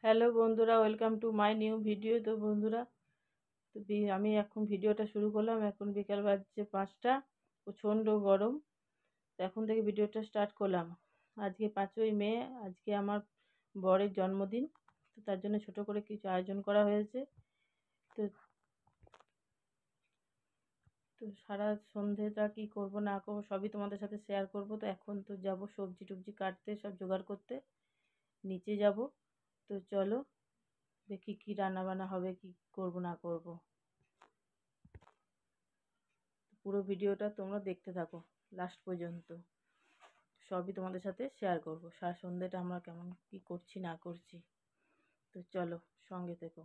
Hello বন্ধুরা, welcome to my new video. তো বন্ধুরা, আমি এখন ভিডিওটা শুরু করলাম। এখন বিকাল বাজছে 5টা, প্রচণ্ড গরম। তো এখন থেকে ভিডিওটা স্টার্ট করলাম। আজকে 5ই মে, আজকে আমার বরের জন্মদিন। তো তার জন্য ছোট করে কিছু আয়োজন করা হয়েছে। তো তো সারা সন্ধেটা কী করবো না করবো সবই তোমাদের সাথে শেয়ার করব। তো এখন তো যাব সবজি টবজি কাটতে, সব জোগাড় করতে নিচে যাব। তো চলো দেখি কী রান্নাবান্না হবে, কি করব না করব। পুরো ভিডিওটা তোমরা দেখতে থাকো লাস্ট পর্যন্ত, সবই তোমাদের সাথে শেয়ার করব। সারা সন্ধ্যেটা আমরা কেমন কি করছি না করছি। তো চলো সঙ্গে থেকো।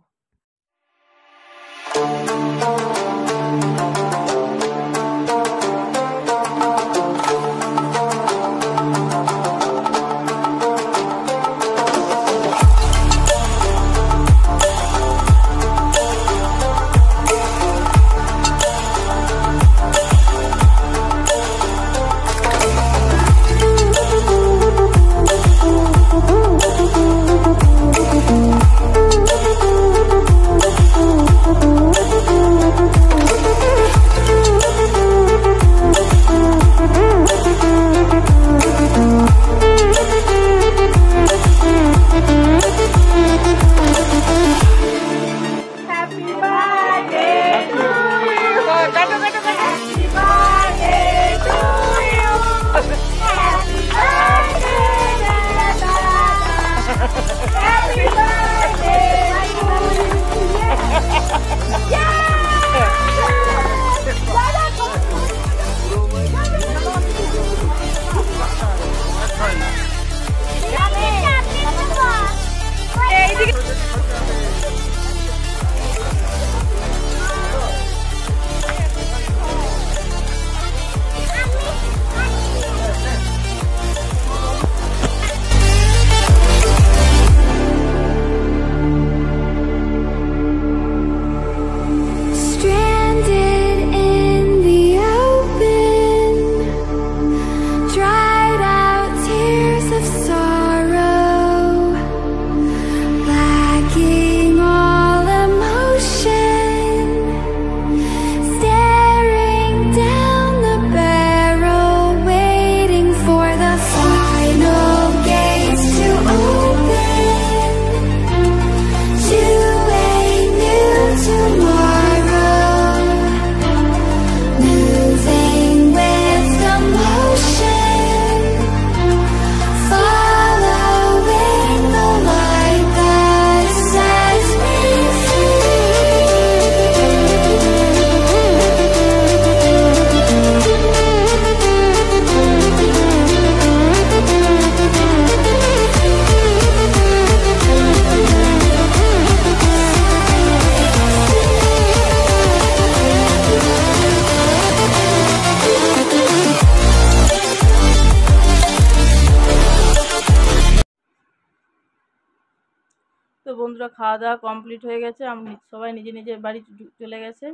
তো বন্ধুরা, খাওয়া দাওয়া কমপ্লিট হয়ে গেছে। সবাই নিজে নিজের বাড়ি চলে গেছে।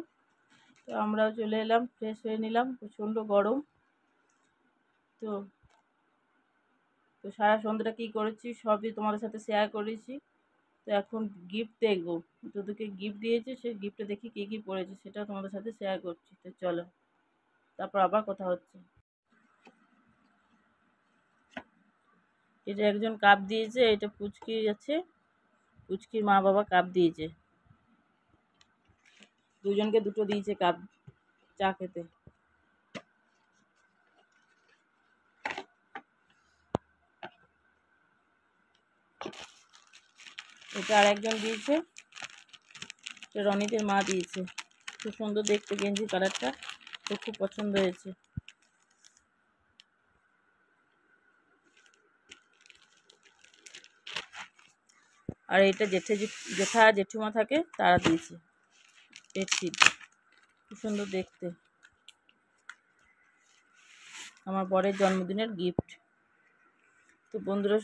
তো আমরাও চলে এলাম, ফ্রেশ হয়ে নিলাম। প্রচণ্ড গরম। তো তো সারা সন্ধ্যাটা কী করেছি সবই তোমাদের সাথে শেয়ার করেছি। তো এখন গিফট দেখবো, তোদেরকে গিফট দিয়েছে, সেই গিফটে দেখি কী কী পড়েছে সেটা তোমাদের সাথে শেয়ার করছি। তো চলো, তারপর আবার কথা হচ্ছে। এটা একজন কাপ দিয়েছে, এটা পুচকি আছে, পুচকির মা বাবা কাপ দিয়েছে, দুজনকে দুটো দিয়েছে কাপ চা খেতে। এটা আর একজন দিয়েছে, এটা রনিতের মা দিয়েছে। খুব সুন্দর দেখতে গেঞ্জি কালারটা, তো খুব পছন্দ হয়েছে। আর এটা জেঠা জেঠুমা থাকে, তারা দিয়েছে বেডশিট, খুব সুন্দর দেখতে। আমার বরের জন্মদিনের গিফট। তো বন্ধুরা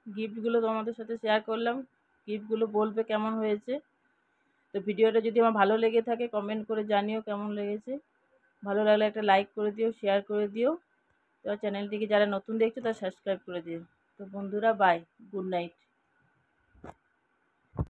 গিফটগুলো তোমাদের সাথে শেয়ার করলাম। গিফটগুলো বলবে কেমন হয়েছে। তো ভিডিওটা যদি আমার ভালো লেগে থাকে কমেন্ট করে জানিও কেমন লেগেছে। ভালো লাগলে একটা লাইক করে দিও, শেয়ার করে দিও। তো চ্যানেলটিকে যারা নতুন দেখছো তারা সাবস্ক্রাইব করে দিও। তো বন্ধুরা বাই, গুড নাইট।